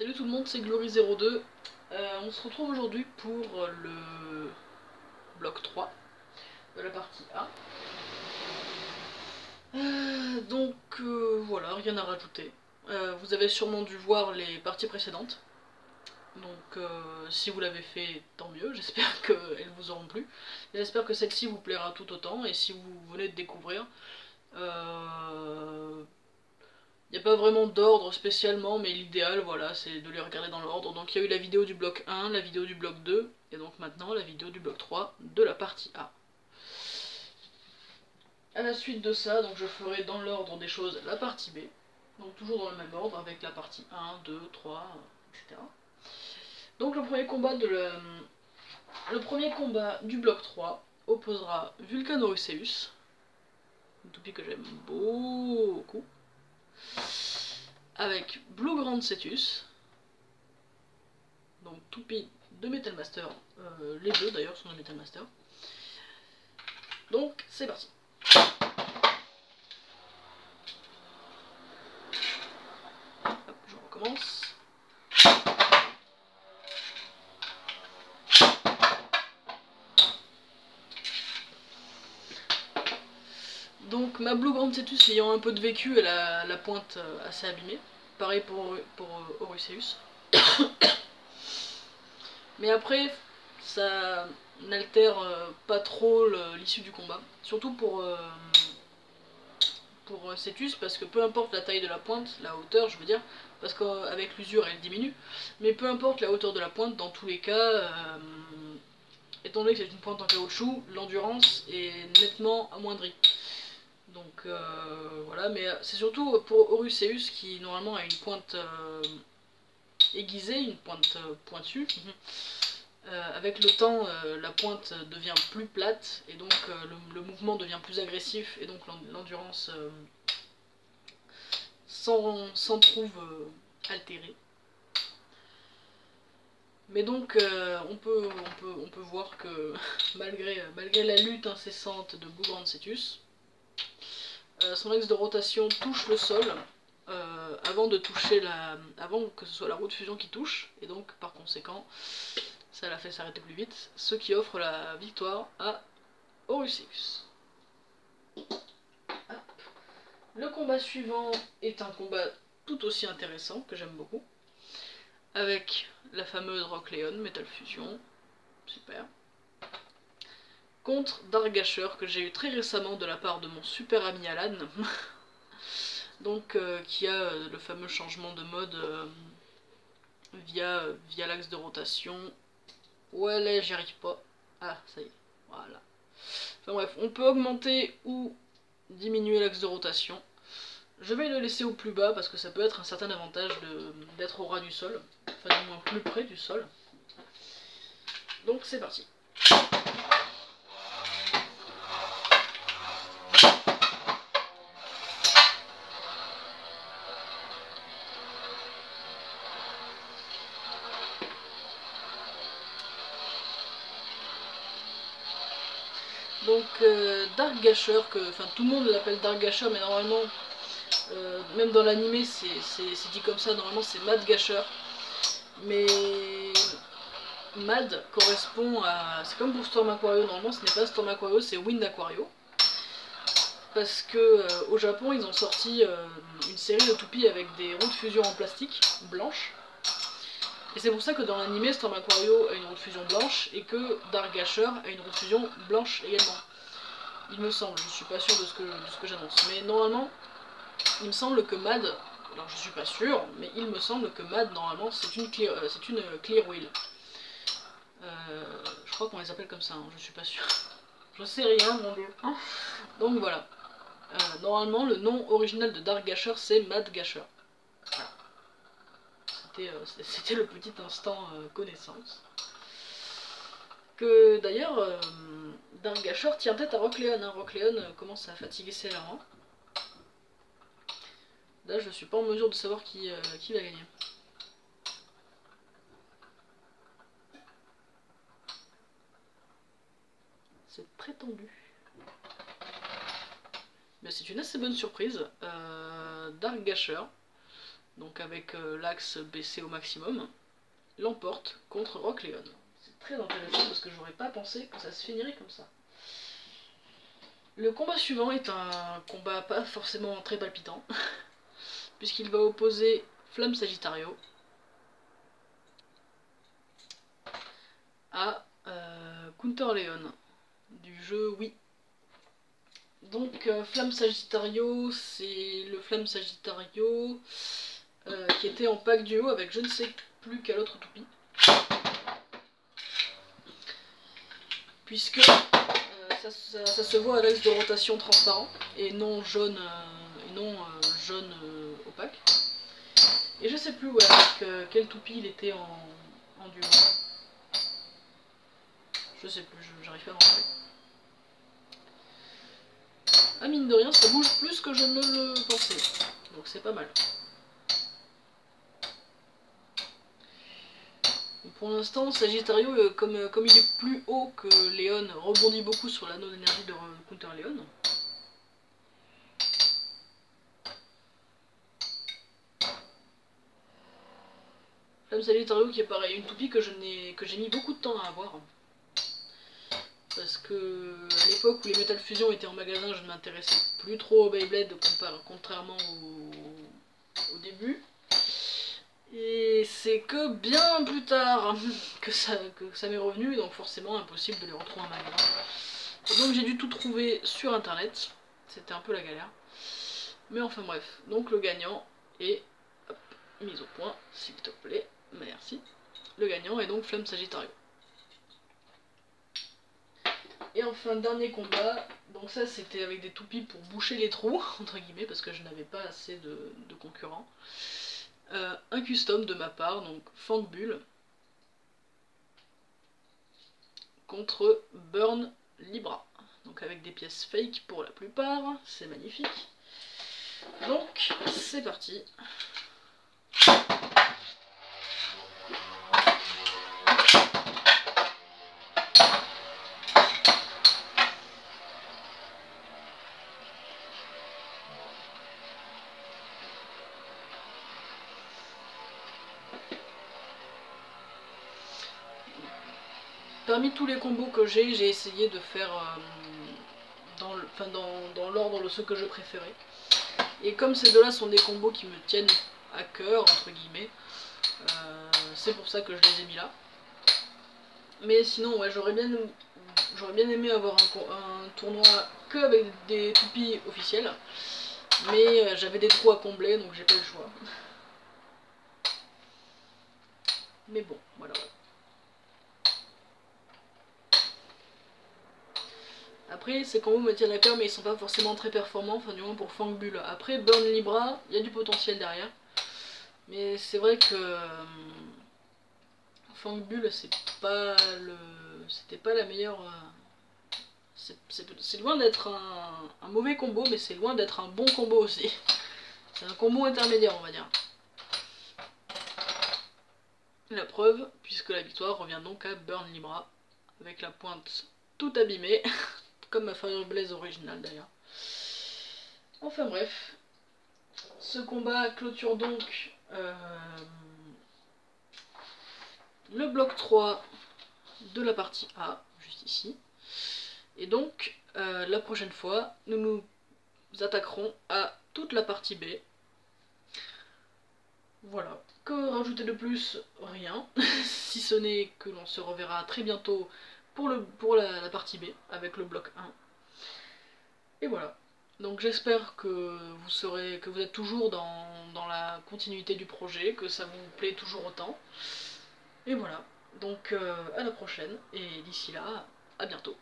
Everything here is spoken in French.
Salut tout le monde, c'est Glory02. On se retrouve aujourd'hui pour le bloc 3 de la partie A. Voilà, rien à rajouter. Vous avez sûrement dû voir les parties précédentes. Donc si vous l'avez fait, tant mieux, j'espère qu'elles vous auront plu. J'espère que celle-ci vous plaira tout autant, et si vous venez de découvrir, il n'y a pas vraiment d'ordre spécialement, mais l'idéal, voilà, c'est de les regarder dans l'ordre. Donc il y a eu la vidéo du bloc 1, la vidéo du bloc 2, et donc maintenant la vidéo du bloc 3 de la partie A. A la suite de ça, donc je ferai dans l'ordre des choses la partie B, donc toujours dans le même ordre avec la partie 1, 2, 3, etc. Donc le premier combat du bloc 3 opposera Vulcanorusseus, une toupie que j'aime beaucoup, avec Blue Grand Cetus, donc toupie de Metal Master, les deux d'ailleurs sont de Metal Master. Donc c'est parti. Hop, je recommence. Donc ma Blue Grand Cetus ayant un peu de vécu, elle a la pointe assez abîmée. Pareil pour Orusseus. Mais après, ça n'altère pas trop l'issue du combat. Surtout pour Cetus, parce que peu importe la taille de la pointe, la hauteur je veux dire, parce qu'avec l'usure elle diminue, mais peu importe la hauteur de la pointe, dans tous les cas, étant donné que c'est une pointe en caoutchouc, l'endurance est nettement amoindrie. Donc voilà, mais c'est surtout pour Orusseus qui normalement a une pointe aiguisée, une pointe pointue. Avec le temps, la pointe devient plus plate et donc le mouvement devient plus agressif et donc l'endurance s'en trouve altérée. Mais donc on peut voir que malgré la lutte incessante de Blue Grand Cetus, son axe de rotation touche le sol avant que ce soit la roue de fusion qui touche, et donc par conséquent ça l'a fait s'arrêter plus vite, ce qui offre la victoire à Orusseus. Le combat suivant est un combat tout aussi intéressant, que j'aime beaucoup, avec la fameuse Rockleon Metal Fusion, super, contre Darkgasher, que j'ai eu très récemment de la part de mon super ami Alan, donc qui a le fameux changement de mode via l'axe de rotation. Ouais, là j'y arrive pas. Ah, ça y est, voilà. Enfin bref, on peut augmenter ou diminuer l'axe de rotation. Je vais le laisser au plus bas parce que ça peut être un certain avantage d'être au ras du sol, enfin du moins plus près du sol. Donc c'est parti. Donc Darkgasher, enfin tout le monde l'appelle Darkgasher, mais normalement, même dans l'animé c'est dit comme ça, normalement c'est Madgasher. Mais Mad correspond à... c'est comme pour Storm Aquario, normalement ce n'est pas Storm Aquario, c'est Wind Aquario. Parce que au Japon ils ont sorti une série de toupies avec des roues de fusion en plastique blanches. Et c'est pour ça que dans l'anime Storm Aquario a une roue de fusion blanche et que Darkgasher a une roue de fusion blanche également. Il me semble, je suis pas sûr de ce que j'annonce. Mais normalement, il me semble que Mad, alors je suis pas sûr, mais il me semble que Mad normalement c'est une clear wheel. Je crois qu'on les appelle comme ça, hein, je suis pas sûr. Je sais rien, mon dieu. Donc voilà. Normalement, le nom original de Darkgasher c'est Madgasher. Voilà. C'était le petit instant connaissance. Que d'ailleurs, Darkgasher tient tête à Rockleon. Hein. Rockleon commence à fatiguer sévèrement. Là, je suis pas en mesure de savoir qui va gagner. C'est très tendu. Mais c'est une assez bonne surprise. Darkgasher donc avec l'axe baissé au maximum, l'emporte contre Rock Leon. C'est très intéressant parce que j'aurais pas pensé que ça se finirait comme ça. Le combat suivant est un combat pas forcément très palpitant, puisqu'il va opposer Flamme Sagittario à Counter Leon du jeu Wii. Donc Flamme Sagittario, c'est le Flamme Sagittario qui était en pack duo avec je ne sais plus quel autre toupie. Puisque ça se voit à l'axe de rotation transparent et non jaune, jaune opaque. Et je sais plus avec quel toupie il était en duo. Je sais plus, j'arrive pas à m'en rappeler. Ah mine de rien, ça bouge plus que je ne le pensais. Donc c'est pas mal. Et pour l'instant, Sagittario, comme il est plus haut que Léon, rebondit beaucoup sur l'anneau d'énergie de Counter Léon. Flamme Sagittario qui est pareil, une toupie que j'ai mis beaucoup de temps à avoir. Parce que à l'époque où les Metal Fusion étaient en magasin, je ne m'intéressais plus trop au Beyblade, contrairement au début. Et c'est que bien plus tard que ça m'est revenu, donc forcément impossible de les retrouver en magasin. Et donc j'ai dû tout trouver sur internet, c'était un peu la galère. Mais enfin bref, donc le gagnant est mis au point, s'il te plaît, merci. Le gagnant est donc Flamme Sagittario. Et enfin, dernier combat, donc ça c'était avec des toupies pour boucher les trous, entre guillemets, parce que je n'avais pas assez de concurrents. Un custom de ma part, donc Fang Bull, contre Burn Libra. Donc avec des pièces fake pour la plupart, c'est magnifique. Donc, c'est parti. Parmi tous les combos que j'ai essayé de faire dans l'ordre de ceux que je préférais. Et comme ces deux-là sont des combos qui me tiennent à cœur, entre guillemets, c'est pour ça que je les ai mis là. Mais sinon, ouais, j'aurais bien aimé avoir un tournoi que avec des toupies officielles. Mais j'avais des trous à combler, donc j'ai pas eu le choix. Mais bon, voilà. Après, ces combos me tiennent à cœur, mais ils sont pas forcément très performants, enfin du moins pour Fang Bull. Après, Burn Libra, il y a du potentiel derrière. Mais c'est vrai que Fang Bull, c'était pas la meilleure... c'est loin d'être un mauvais combo, mais c'est loin d'être un bon combo aussi. C'est un combo intermédiaire, on va dire. La preuve, puisque la victoire revient donc à Burn Libra, avec la pointe tout abîmée, comme ma Fire Blaze originale d'ailleurs. Enfin bref, ce combat clôture donc le bloc 3 de la partie A, juste ici. Et donc, la prochaine fois, nous nous attaquerons à toute la partie B. Voilà. Que rajouter de plus? Rien. Si ce n'est que l'on se reverra très bientôt pour la partie B, avec le bloc 1. Et voilà. Donc j'espère que vous êtes toujours dans la continuité du projet, que ça vous plaît toujours autant. Et voilà. Donc à la prochaine, et d'ici là, à bientôt.